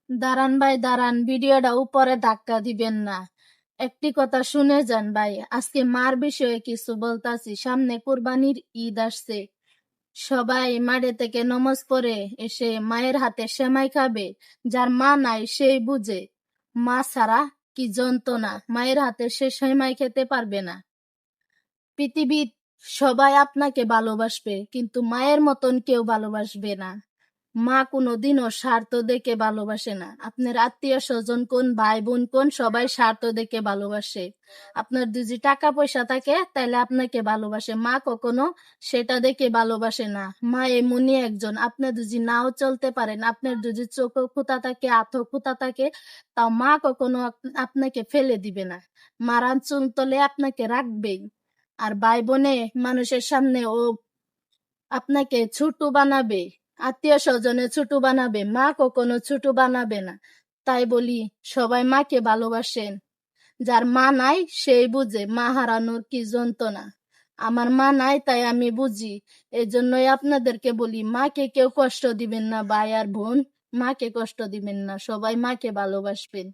দাঁড়ান ভাই দাঁড়ান, ভিডিওটা উপরে ধাক্কা দিবেন না। একটি কথা শুনে যান ভাই, আজকে মার বিষয়ে কিছু বলতাছি। সামনে কুরবানির ঈদ আসছে, সবাই মাঠে থেকে নমাজ পড়ে এসে মায়ের হাতে সেমাই খাবে। যার মা নাই সেই বুঝে মা ছাড়া কি যন্ত্রণা, মায়ের হাতে সে সেমাই খেতে পারবে না। পৃথিবীর সবাই আপনাকে ভালোবাসবে, কিন্তু মায়ের মতন কেউ ভালোবাসবে না। মা কোনোদিনও স্বার্থ দেখে ভালোবাসে না। আপনার আত্মীয় স্বজন কোন, ভাই বোন কোন, সবাই স্বার্থ দেখে ভালোবাসে। আপনার যদি টাকা পয়সা থাকে তাহলে আপনাকে ভালোবাসে, মা কখনো সেটা দেখে ভালোবাসে না। মা এমনই একজন, আপনি যদি নাও চলতে পারেন, আপনার যদি চোখ খুঁতা থাকে, হাতও খুঁতা থাকে, তাও মা কখনো আপনাকে ফেলে দিবে না। মার আঁচল তলে আপনাকে রাখবেই। আর ভাই বোনে মানুষের সামনে ও আপনাকে ছোট বানাবে, আত্মীয় স্বজনে ছোট বানাবে, মা কখনো ছোট বানাবে না। তাই বলি সবাই মাকে ভালোবাসেন। যার মা নাই সেই বুঝে মা হারানোর কি যন্ত্রণা। আমার মা নাই তাই আমি বুঝি। এজন্যই আপনাদেরকে বলি, মাকে কেউ কষ্ট দিবেন না ভাই আর বোন, মাকে কষ্ট দিবেন না, সবাই মাকে ভালোবাসবেন।